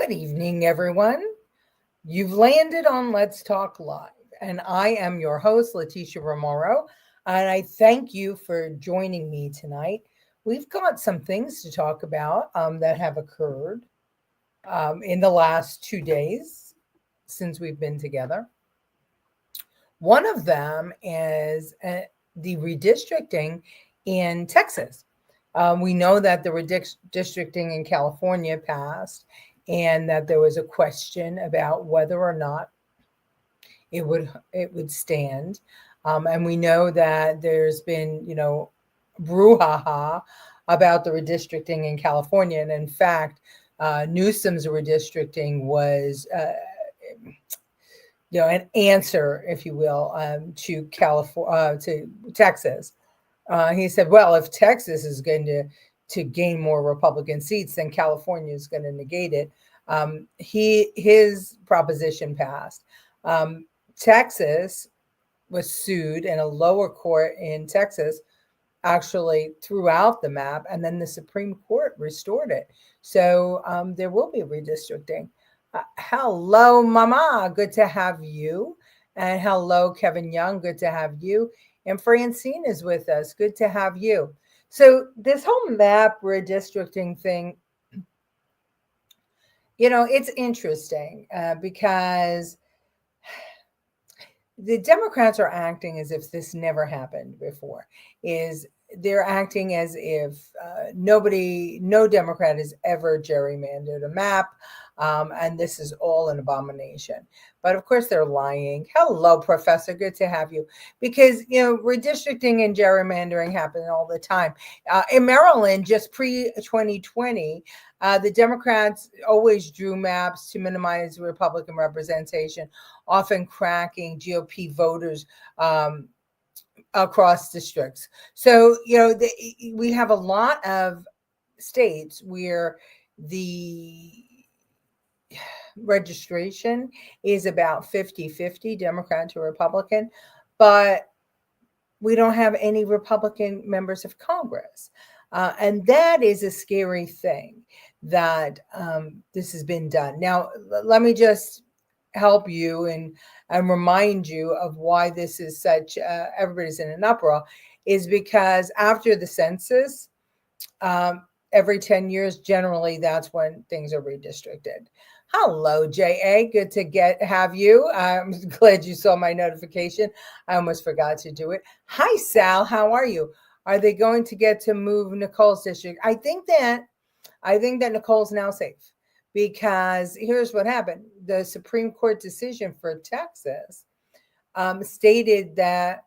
Good evening, everyone. You've landed on Let's Talk Live, and I am your host, Leticia Remauro, and I thank you for joining me tonight. We've got some things to talk about that have occurred in the last 2 days since we've been together. One of them is the redistricting in Texas. We know that the redistricting in California passed, and that there was a question about whether or not it would stand. And we know that there's been, brouhaha about the redistricting in California, and in fact, Newsom's redistricting was an answer, if you will, to California, to Texas. He said, well, if Texas is going to gain more Republican seats, then California is going to negate it. His proposition passed. Texas was sued, and a lower court in Texas actually threw out the map, and then the Supreme Court restored it. So there will be redistricting. Hello, Mama. Good to have you. And hello, Kevin Young. Good to have you. And Francine is with us. Good to have you. So this whole map redistricting thing, it's interesting because the Democrats are acting as if this never happened before. They're acting as if no Democrat has ever gerrymandered a map, and this is all an abomination. But of course, they're lying. Hello, Professor. Good to have you. Because, redistricting and gerrymandering happen all the time. In Maryland, just pre-2020, the Democrats always drew maps to minimize Republican representation, often cracking GOP voters across districts. So, we have a lot of states where the registration is about 50-50 Democrat to Republican, but we don't have any Republican members of Congress. And that is a scary thing that this has been done. Now, let me just help you and remind you of why this is such, everybody's in an uproar, is because after the census, every 10 years, generally, that's when things are redistricted. Hello, J.A. Good to have you. I'm glad you saw my notification. I almost forgot to do it. Hi, Sal. How are you? Are they going to get to move Nicole's district? I think that Nicole's now safe, because here's what happened. The Supreme Court decision for Texas stated that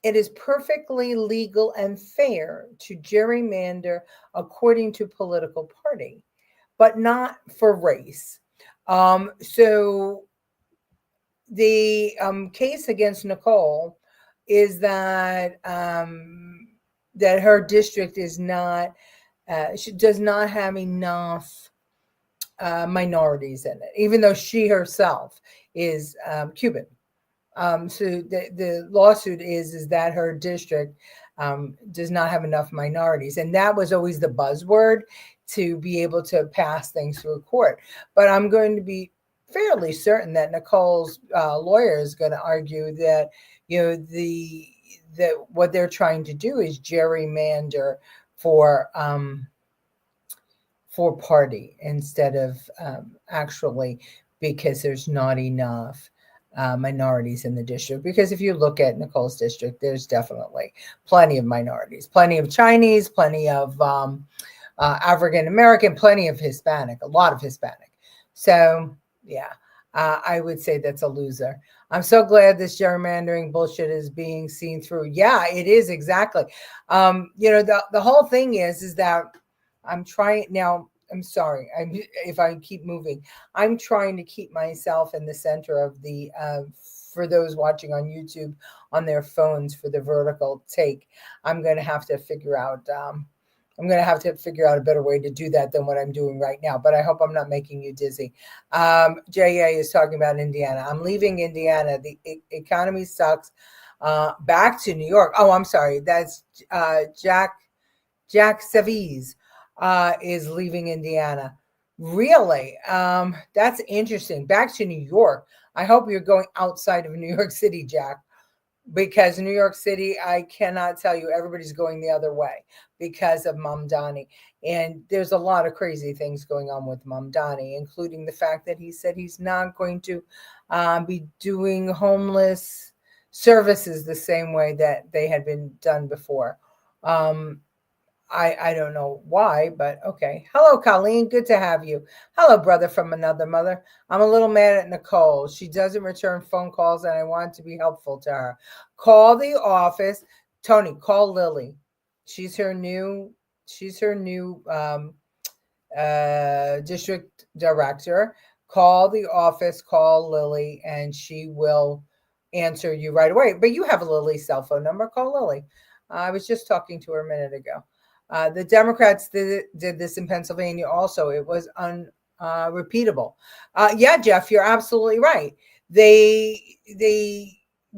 it is perfectly legal and fair to gerrymander according to political party, but not for race. So the case against Nicole is that that her district is not, she does not have enough minorities in it, even though she herself is Cuban. So the lawsuit is that her district does not have enough minorities. And that was always the buzzword to be able to pass things through court. But I'm going to be fairly certain that Nicole's lawyer is going to argue that, that what they're trying to do is gerrymander for party instead of actually because there's not enough minorities in the district. Because if you look at Nicole's district, there's definitely plenty of minorities, plenty of Chinese, plenty of African American, plenty of Hispanic, a lot of Hispanic. So yeah, I would say that's a loser. I'm so glad this gerrymandering bullshit is being seen through. Yeah, it is, exactly. The whole thing is that I'm trying now. I'm sorry if I keep moving. I'm trying to keep myself in the center of the, for those watching on YouTube on their phones, for the vertical take. I'm going to have to figure out a better way to do that than what I'm doing right now. But I hope I'm not making you dizzy. JA is talking about Indiana. I'm leaving Indiana. The economy sucks. Back to New York. Oh, I'm sorry. That's Jack Saviz is leaving Indiana. Really? That's interesting. Back to New York. I hope you're going outside of New York City, Jack, because New York City, I cannot tell you, everybody's going the other way because of Mamdani. And there's a lot of crazy things going on with Mamdani, including the fact that he said he's not going to be doing homeless services the same way that they had been done before. Um, I don't know why, but okay. Hello, Colleen. Good to have you. Hello, brother from another mother. I'm a little mad at Nicole. She doesn't return phone calls, and I want to be helpful to her. Call the office. Tony, call Lily. She's her new. She's her new district director. Call the office. Call Lily, and she will answer you right away. But you have Lily's cell phone number. Call Lily. I was just talking to her a minute ago. The Democrats did this in Pennsylvania also. It was unrepeatable. Yeah, Jeff, you're absolutely right. The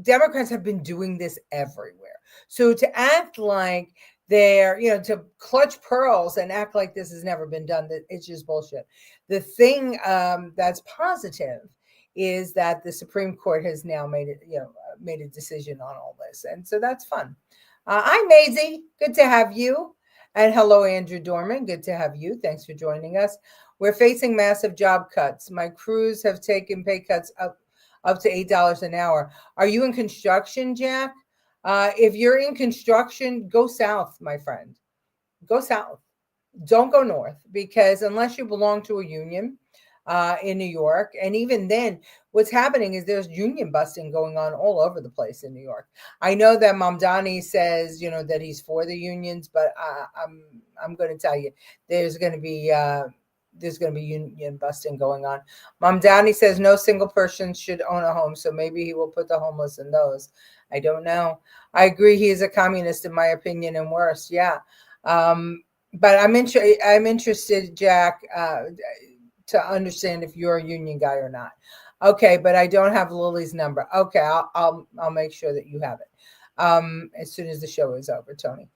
Democrats have been doing this everywhere. So to act like they're, to clutch pearls and act like this has never been done, that it's just bullshit. The thing that's positive is that the Supreme Court has now made a decision on all this, and so that's fun. Hi, Maisie. Good to have you. And hello, Andrew Dorman. Good to have you. Thanks for joining us. We're facing massive job cuts. My crews have taken pay cuts up to $8 an hour. Are you in construction, Jack? If you're in construction, go south, my friend. Go south. Don't go north, because unless you belong to a union in New York, and even then, what's happening is there's union busting going on all over the place in New York. I know that Mamdani says, that he's for the unions, but I'm going to tell you, there's going to be union busting going on. Mamdani says no single person should own a home, so maybe he will put the homeless in those. I don't know. I agree. He is a communist, in my opinion, and worse. Yeah. But I'm interested, Jack, to understand if you're a union guy or not. Okay, but I don't have Lily's number. Okay, I'll make sure that you have it as soon as the show is over, Tony.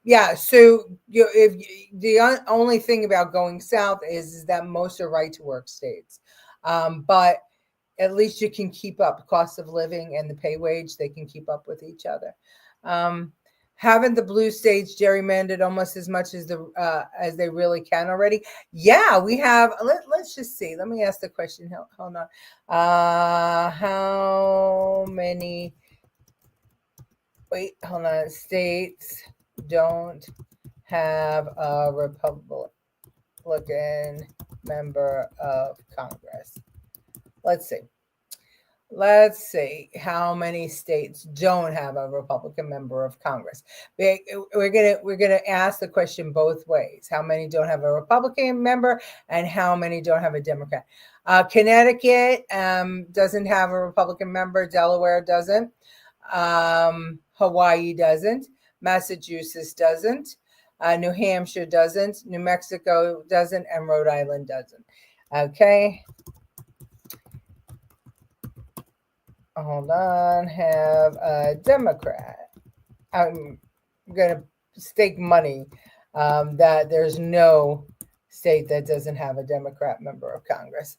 Yeah. So if the only thing about going south is that most are right to work states, but at least you can keep up cost of living and the pay wage. They can keep up with each other. Haven't the blue states gerrymandered almost as much as they really can already? Yeah, we have. Let's just see. Let me ask the question. Hold on. How many? Wait, hold on. States don't have a Republican member of Congress. Let's see. Let's see how many states don't have a Republican member of Congress. We're gonna ask the question both ways: how many don't have a Republican member, and how many don't have a Democrat? Connecticut doesn't have a Republican member. Delaware doesn't. Hawaii doesn't. Massachusetts doesn't. New Hampshire doesn't. New Mexico doesn't, and Rhode Island doesn't. Okay. Hold on. Have a Democrat. I'm gonna stake money that there's no state that doesn't have a Democrat member of Congress,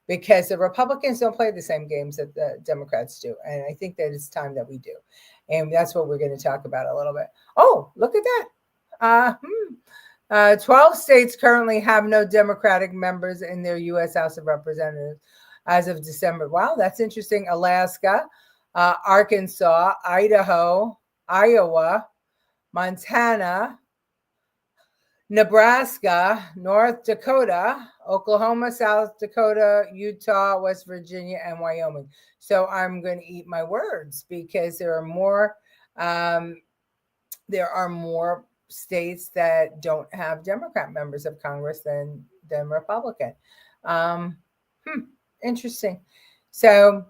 because the Republicans don't play the same games that the Democrats do, and I think that it's time that we do, and that's what we're going to talk about a little bit. Oh, look at that. 12 states currently have no Democratic members in their U.S. House of Representatives as of December. Wow, that's interesting. Alaska, Arkansas, Idaho, Iowa, Montana, Nebraska, North Dakota, Oklahoma, South Dakota, Utah, West Virginia, and Wyoming. So I'm going to eat my words, because there are more states that don't have Democrat members of Congress than Republican. Interesting. So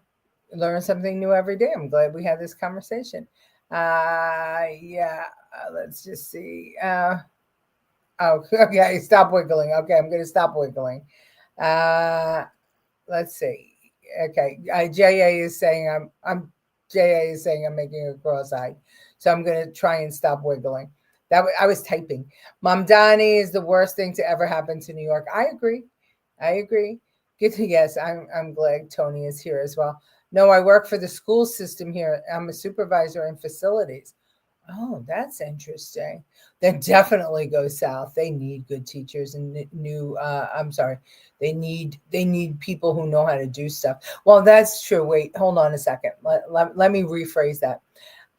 learn something new every day. I'm glad we had this conversation. Let's just see. Oh, okay. Stop wiggling. Okay, I'm going to stop wiggling. Let's see. Okay, JA is saying I'm making a cross-eyed, so I'm going to try and stop wiggling. I was typing. Mamdani is the worst thing to ever happen to New York. I agree. Yes, I'm glad Tony is here as well. No, I work for the school system here. I'm a supervisor in facilities. Oh, that's interesting. Then definitely go south. They need good teachers and new. I'm sorry. They need people who know how to do stuff. Well, that's true. Wait, hold on a second. Let me rephrase that.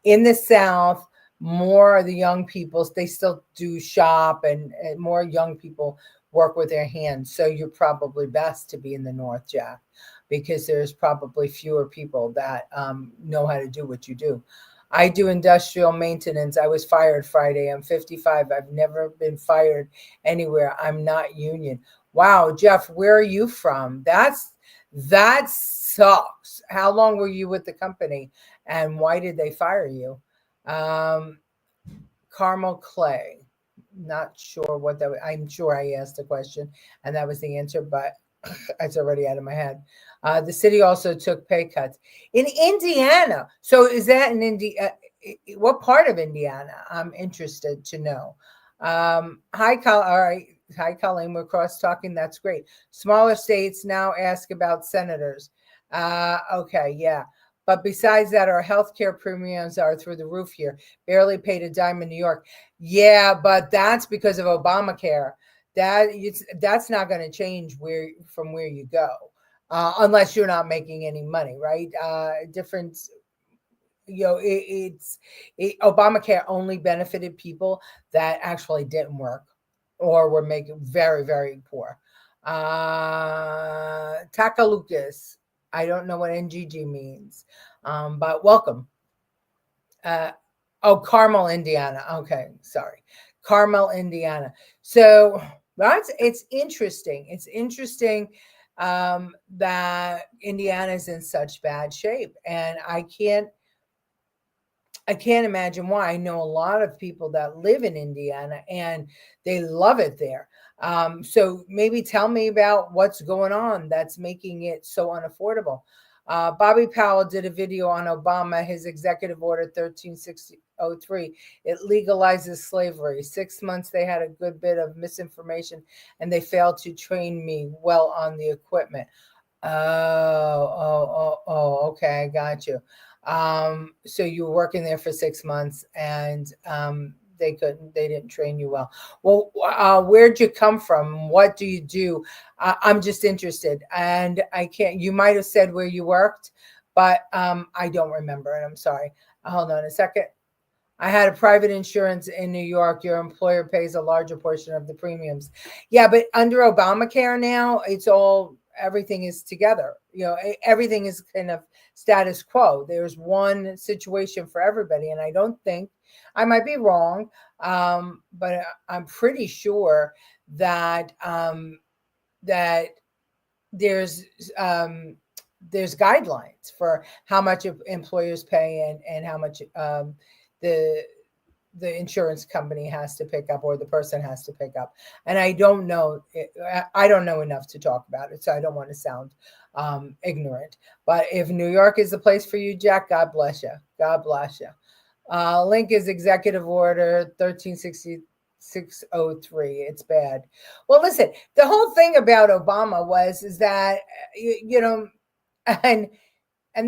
In the South, more of the young people, they still do shop, and more young people work with their hands. So you're probably best to be in the North, Jack, because there's probably fewer people that know how to do what you do. I do industrial maintenance. I was fired Friday. I'm 55. I've never been fired anywhere. I'm not union. Wow, Jeff, where are you from? That sucks. How long were you with the company, and why did they fire you? Carmel Clay. Not sure what that was. I'm sure I asked a question and that was the answer, but it's already out of my head. The city also took pay cuts in Indiana. So is that in Indiana? What part of Indiana? I'm interested to know. Hi, all right. Hi, Colleen. We're cross talking. That's great. Smaller states now ask about senators. Okay, yeah. But besides that, our healthcare premiums are through the roof here. Barely paid a dime in New York. Yeah, but that's because of Obamacare. That's not going to change from where you go, unless you're not making any money, right? Different. Obamacare only benefited people that actually didn't work or were making very, very poor. Takalukas. I don't know what NGG means, but welcome. Carmel, Indiana. Okay, sorry. Carmel, Indiana. So it's interesting. It's interesting that Indiana is in such bad shape, and I can't imagine why. I know a lot of people that live in Indiana and they love it there. So maybe tell me about what's going on that's making it so unaffordable. Bobby Powell did a video on Obama, his executive order 13603. It legalizes slavery. 6 months they had a good bit of misinformation and they failed to train me well on the equipment. Okay, I got you. So you were working there for 6 months and they didn't train you well. Well, where'd you come from? What do you do? I'm just interested. And you might have said where you worked, but I don't remember it. I'm sorry. Hold on a second. I had a private insurance in New York. Your employer pays a larger portion of the premiums. Yeah, but under Obamacare now, everything is together. Everything is kind of status quo. There's one situation for everybody. And I don't think, I might be wrong, but I'm pretty sure that that there's guidelines for how much employers pay and how much the insurance company has to pick up or the person has to pick up. And I don't know enough to talk about it, so I don't want to sound ignorant. But if New York is the place for you, Jack, God bless you. God bless you. Link is Executive Order 13603. It's bad. Well, listen, the whole thing about Obama is that, and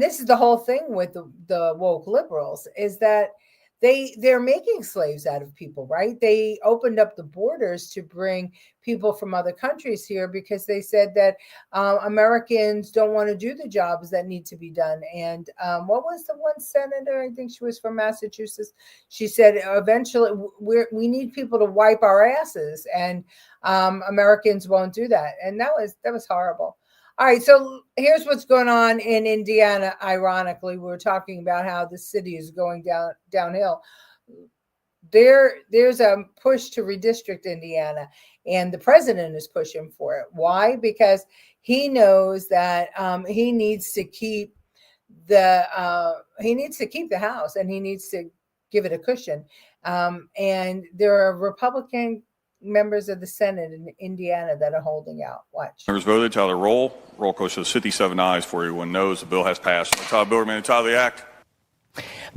this is the whole thing with the woke liberals, is that they're making slaves out of people, right? They opened up the borders to bring people from other countries here because they said that Americans don't want to do the jobs that need to be done. And what was the one senator? I think she was from Massachusetts. She said, eventually we need people to wipe our asses, and Americans won't do that. And that was horrible. All right, so here's what's going on in Indiana. Ironically, we're talking about how the city is going downhill. There's a push to redistrict Indiana, and the president is pushing for it. Why? Because he knows that he needs to keep the House, and he needs to give it a cushion. And there are Republican members of the Senate in Indiana that are holding out. Watch. Members voted. Tally roll. Roll call shows 57 ayes, 41 noes. The bill has passed. Bill remain the title of the act.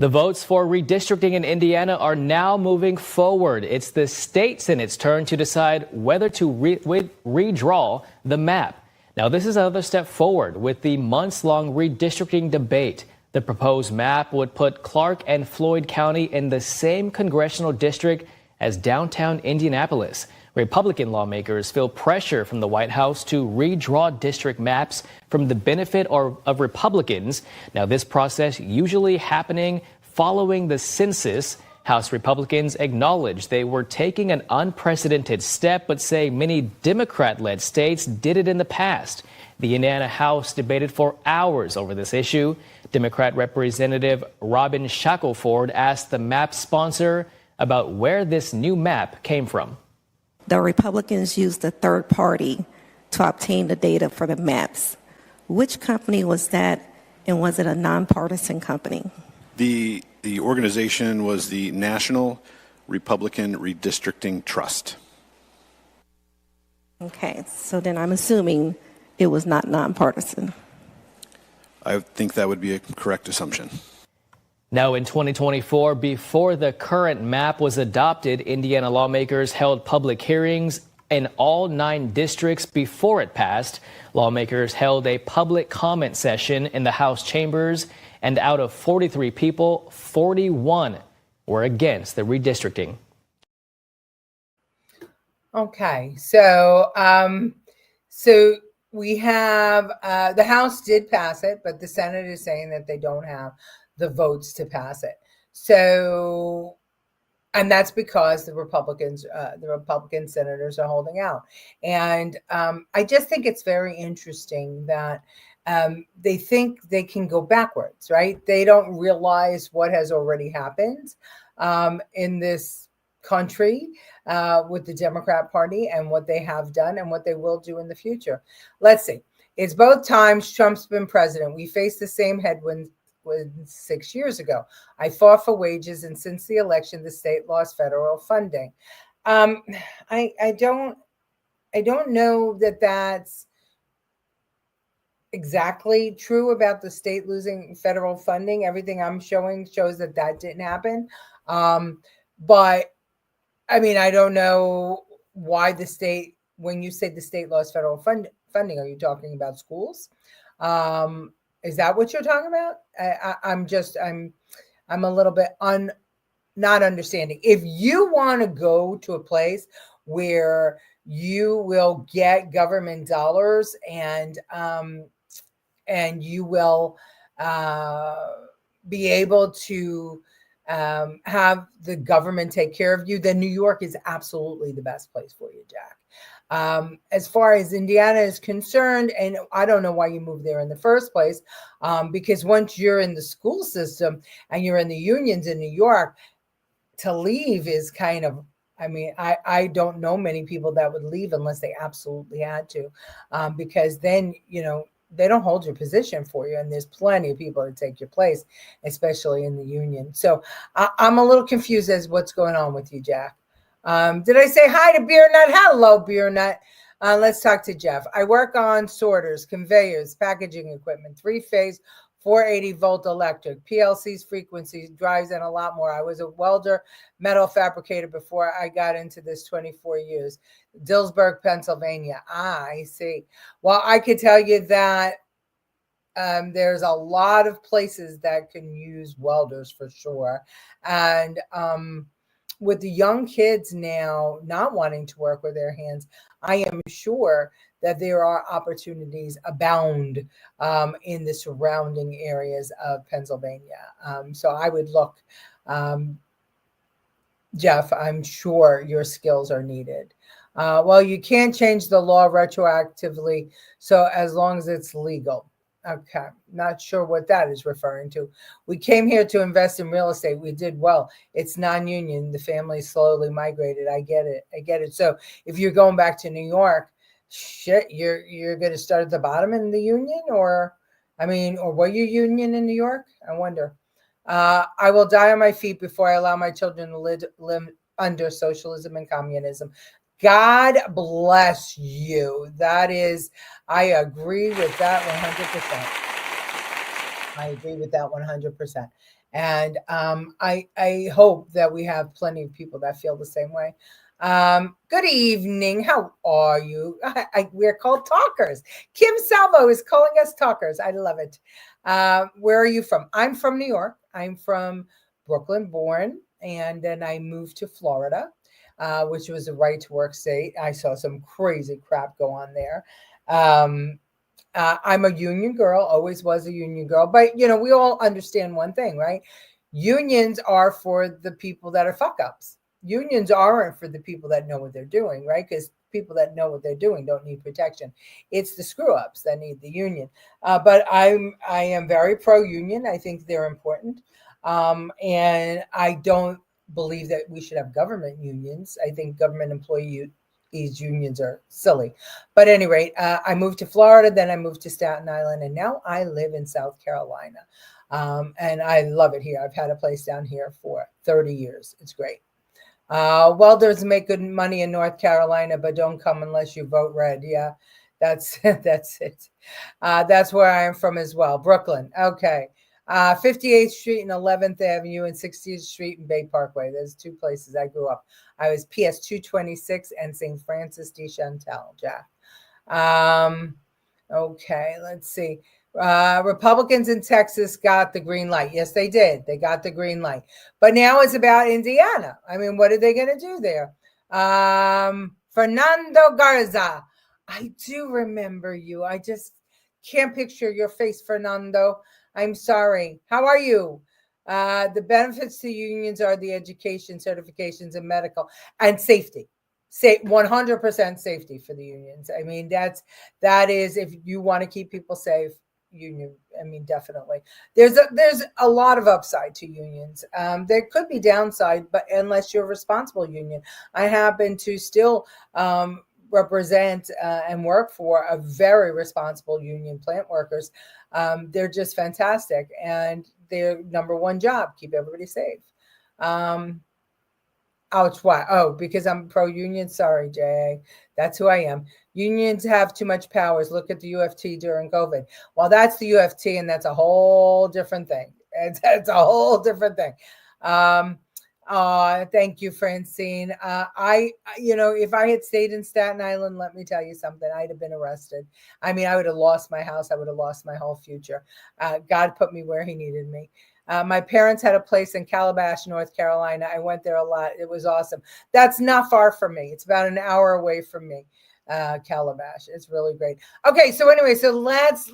The votes for redistricting in Indiana are now moving forward. It's the state Senate's turn to decide whether to redraw the map. Now, this is another step forward with the months-long redistricting debate. The proposed map would put Clark and Floyd County in the same congressional district as downtown Indianapolis. Republican lawmakers feel pressure from the White House to redraw district maps from the benefit of Republicans. Now, this process usually happening following the census. House Republicans acknowledge they were taking an unprecedented step, but say many Democrat-led states did it in the past. The Indiana House debated for hours over this issue. Democrat Representative Robin Shackelford asked the map sponsor about where this new map came from. The Republicans used a third party to obtain the data for the maps. Which company was that, and was it a nonpartisan company? The organization was the National Republican Redistricting Trust. Okay, so then I'm assuming it was not nonpartisan. I think that would be a correct assumption. Now, in 2024, before the current map was adopted, Indiana lawmakers held public hearings in all 9 districts before it passed. Lawmakers held a public comment session in the House chambers, and out of 43 people, 41 were against the redistricting. Okay, so we have the House did pass it, but the Senate is saying that they don't have the votes to pass it. So, and that's because the Republican senators are holding out. And I just think it's very interesting that they think they can go backwards, right? They don't realize what has already happened in this country with the Democrat Party and what they have done and what they will do in the future. Let's see. It's both times Trump's been president. We face the same headwinds 6 years ago. I fought for wages, and since the election, the state lost federal funding. I don't know that that's exactly true about the state losing federal funding. Everything I'm showing shows that that didn't happen. But I mean, I don't know why the state, when you say the state lost federal funding, are you talking about schools? Is that what you're talking about? I'm a little bit not understanding. If you want to go to a place where you will get government dollars and you will be able to have the government take care of you, then New York is absolutely the best place for you, Jack. As far as Indiana is concerned, and I don't know why you moved there in the first place, because once you're in the school system and you're in the unions in New York, to leave is kind of, I mean, I don't know many people that would leave unless they absolutely had to, because then, you know, they don't hold your position for you, and there's plenty of people to take your place, especially in the union. So I'm a little confused as what's going on with you, Jack. Did I say hi to Beer Nut? Hello, Beer Nut. Let's talk to Jeff. I work on sorters, conveyors, packaging equipment, 3-phase, 480-volt electric, PLCs, frequencies, drives, and a lot more. I was a welder, metal fabricator before I got into this 24 years. Dillsburg, Pennsylvania. I see. Well, I could tell you that there's a lot of places that can use welders for sure. And with the young kids now not wanting to work with their hands, I am sure that there are opportunities abound in the surrounding areas of Pennsylvania. So I would look, Jeff, I'm sure your skills are needed. Well, you can't change the law retroactively, so as long as it's legal. Okay, not sure what that is referring to. We came here to invest in real estate. We did well. It's non-union. The family slowly migrated. I get it. So if you're going back to New York, shit, you're going to start at the bottom in the union, or were you union in New York? I wonder. I will die on my feet before I allow my children to live under socialism and communism. God bless you. That is, I agree with that 100%. I agree with that 100%. And I hope that we have plenty of people that feel the same way. Good evening. How are you? We're called talkers. Kim Salvo is calling us talkers. I love it. Where are you from? I'm from New York. I'm from Brooklyn, born, and then I moved to Florida, which was a right to work state. I saw some crazy crap go on there. I'm a union girl, always was a union girl. But, we all understand one thing, right? Unions are for the people that are fuck ups. Unions aren't for the people that know what they're doing, right? Because people that know what they're doing don't need protection. It's the screw ups that need the union. But I am very pro union. I think they're important. And I don't believe that we should have government unions. I think government employee unions are silly. But at any rate, I moved to Florida, then I moved to Staten Island, and now I live in South Carolina. And I love it here. I've had a place down here for 30 years. It's great. Welders make good money in North Carolina, but don't come unless you vote red. Yeah, that's that's it. That's where I am from as well. Brooklyn. Okay. 58th Street and 11th Avenue and 60th Street and Bay Parkway. There's two places I grew up. I was PS 226 and St. Francis de Chantal, Jack. Okay, let's see. Republicans in Texas got the green light. Yes, they did. They got the green light. But now it's about Indiana. I mean, what are they going to do there? Fernando Garza. I do remember you. I just can't picture your face, Fernando. I'm sorry. How are you? The benefits to unions are the education, certifications, and medical and safety. Say 100% safety for the unions. I mean, that is if you want to keep people safe. Union, I mean, definitely. There's a lot of upside to unions. There could be downside, but unless you're a responsible union. I happen to still represent and work for a very responsible union, plant workers. They're just fantastic, and their number one job, keep everybody safe. Ouch, why? Oh, because I'm pro-union? Sorry, Jay. That's who I am. Unions have too much powers. Look at the UFT during COVID. Well, that's the UFT, and that's a whole different thing. It's a whole different thing. Thank you, Francine. If I had stayed in Staten Island, let me tell you something, I'd have been arrested. I mean, I would have lost my house. I would have lost my whole future. God put me where he needed me. My parents had a place in Calabash, North Carolina. I went there a lot. It was awesome. That's not far from me. It's about an hour away from me, Calabash. It's really great. Okay, so anyway, so let's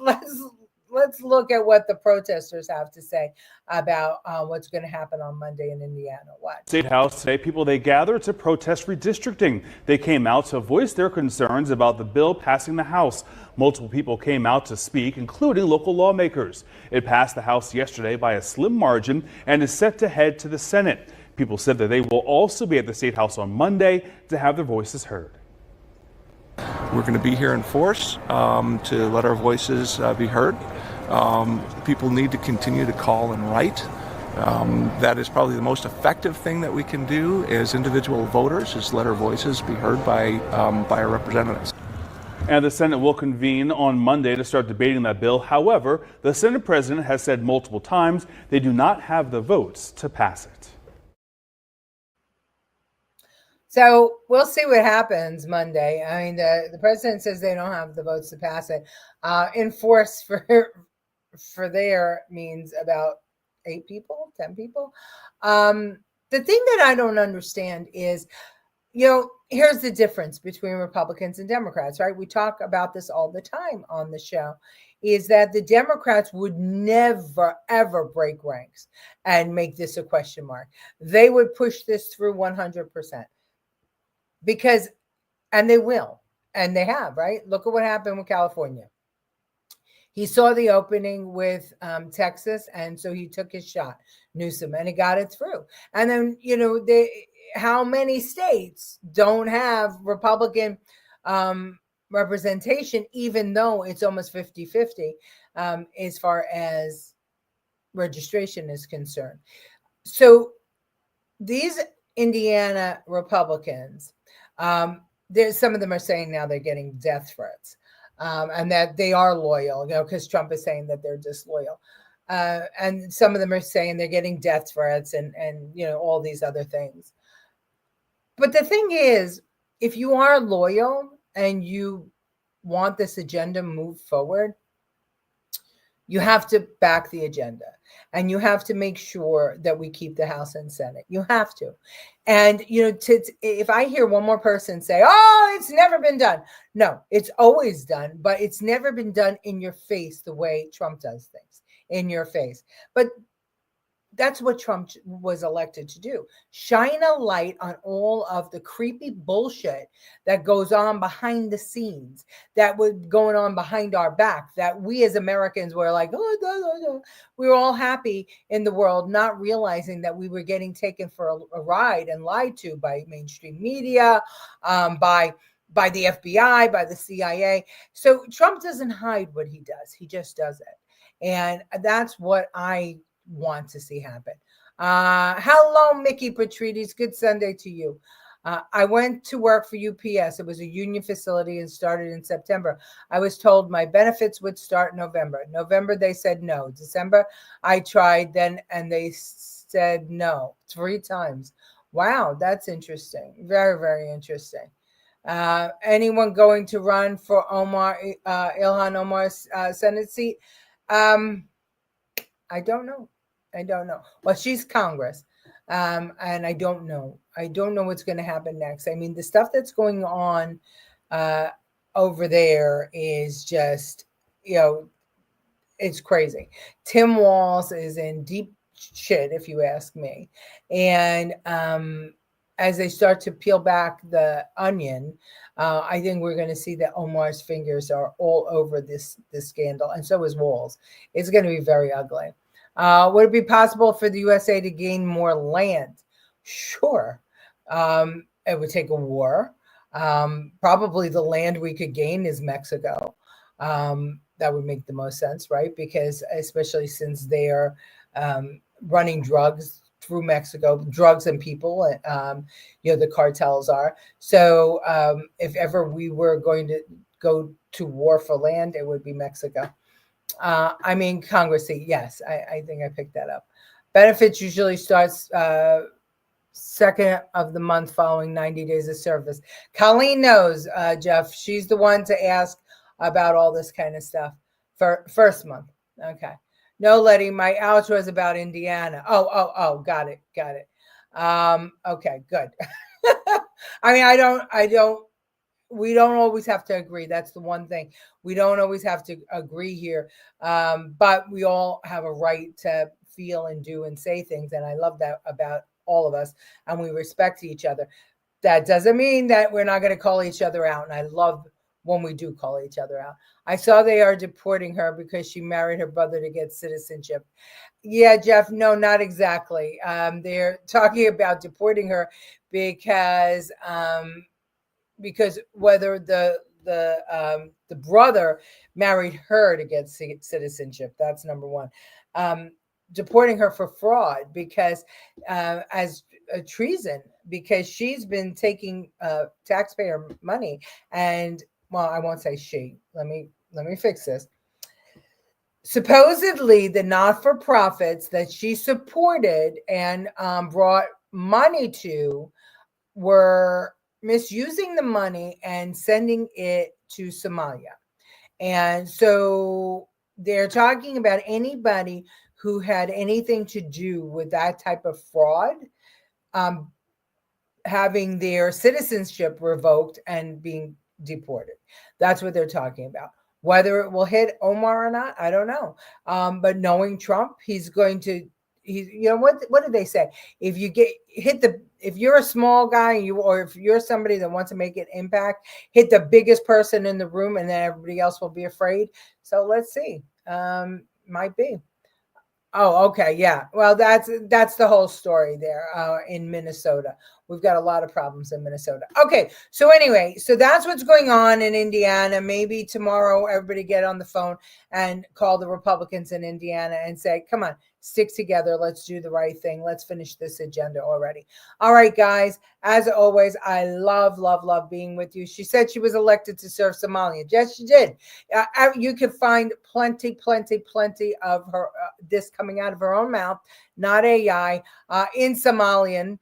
look at what the protesters have to say about what's going to happen on Monday in Indiana. What? State House today, people, they gathered to protest redistricting. They came out to voice their concerns about the bill passing the House. Multiple people came out to speak, including local lawmakers. It passed the House yesterday by a slim margin and is set to head to the Senate. People said that they will also be at the State House on Monday to have their voices heard. We're going to be here in force to let our voices be heard. People need to continue to call and write. That is probably the most effective thing that we can do as individual voters, is let our voices be heard by our representatives. And the Senate will convene on Monday to start debating that bill. However, the Senate president has said multiple times they do not have the votes to pass it. So we'll see what happens Monday. I mean, the president says they don't have the votes to pass it. In force for there means about 8 people, 10 people. The thing that I don't understand is, here's the difference between Republicans and Democrats, right? We talk about this all the time on the show, is that the Democrats would never, ever break ranks and make this a question mark. They would push this through 100%. Because, and they will, and they have, right? Look at what happened with California. He saw the opening with Texas, and so he took his shot, Newsom, and he got it through. And then, how many states don't have Republican representation, even though it's almost 50-50 as far as registration is concerned? So these Indiana Republicans, there's some of them are saying now they're getting death threats, and that they are loyal, because Trump is saying that they're disloyal. And some of them are saying they're getting death threats and all these other things. But the thing is, if you are loyal and you want this agenda moved forward, you have to back the agenda, and you have to make sure that we keep the House and Senate. You have to. And, if I hear one more person say, oh, it's never been done. No, it's always done, but it's never been done in your face the way Trump does things, in your face. But that's what Trump was elected to do. Shine a light on all of the creepy bullshit that goes on behind the scenes, that was going on behind our back, that we as Americans were like, oh, we were all happy in the world, not realizing that we were getting taken for a ride and lied to by mainstream media, by the FBI, by the CIA. So Trump doesn't hide what he does. He just does it. And that's what I want to see happen. Hello, Mickey Patrides. Good Sunday to you. I went to work for UPS. It was a union facility and started in September. I was told my benefits would start November. November, they said no. December, I tried then, and they said no 3 times. Wow, that's interesting. Very, very interesting. Anyone going to run for Ilhan Omar's Senate seat? I don't know. Well, she's Congress. And I don't know. I don't know what's going to happen next. I mean, the stuff that's going on over there is just, it's crazy. Tim Walz is in deep shit, if you ask me. And as they start to peel back the onion, I think we're going to see that Omar's fingers are all over this scandal, and so is Walz. It's going to be very ugly. Would it be possible for the USA to gain more land? Sure. It would take a war. Probably the land we could gain is Mexico. That would make the most sense, right? Because especially since they are running drugs through Mexico, drugs and people, the cartels are. So if ever we were going to go to war for land, it would be Mexico. Congress seat. Yes, I think I picked that up. Benefits usually starts second of the month following 90 days of service. Colleen knows, Jeff. She's the one to ask about all this kind of stuff for first month. Okay. No, Letty, my outro is about Indiana. Oh, got it. Okay, good. We don't always have to agree. That's the one thing. We don't always have to agree here. But we all have a right to feel and do and say things. And I love that about all of us. And we respect each other. That doesn't mean that we're not going to call each other out. And I love when we do call each other out. I saw they are deporting her because she married her brother to get citizenship. Yeah, Jeff, no, not exactly. They're talking about deporting her because whether the brother married her to get citizenship. That's number one. Deporting her for fraud because as a treason, because she's been taking taxpayer money. And well, I won't say she. Let me fix this. Supposedly, the not-for-profits that she supported and brought money to were misusing the money and sending it to Somalia. And so they're talking about anybody who had anything to do with that type of fraud, having their citizenship revoked and being deported. That's what they're talking about. Whether it will hit Omar or not, I don't know. But knowing Trump, he's going to, what did they say? If you if you're a small guy or if you're somebody that wants to make an impact, hit the biggest person in the room and then everybody else will be afraid. So let's see. Might be. Oh, okay. Yeah. Well, that's the whole story there in Minnesota. We've got a lot of problems in Minnesota. Okay. So anyway, so that's what's going on in Indiana. Maybe tomorrow, everybody get on the phone and call the Republicans in Indiana and say, come on, stick together. Let's do the right thing. Let's finish this agenda already. All right, guys, as always, I love being with you. She said she was elected to serve Somalia. Yes, she did. You can find plenty of her this coming out of her own mouth, not AI, in Somalian.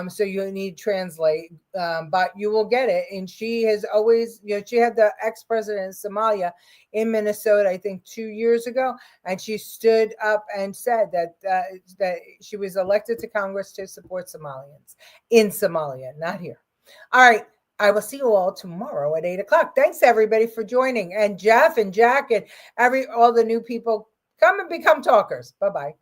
So you need to translate, but you will get it. And she has always, she had the ex-president of Somalia in Minnesota, I think 2 years ago, and she stood up and said that she was elected to Congress to support Somalians in Somalia, not here. All right. I will see you all tomorrow at 8 o'clock. Thanks everybody for joining. And Jeff and Jack and all the new people, come and become talkers. Bye-bye.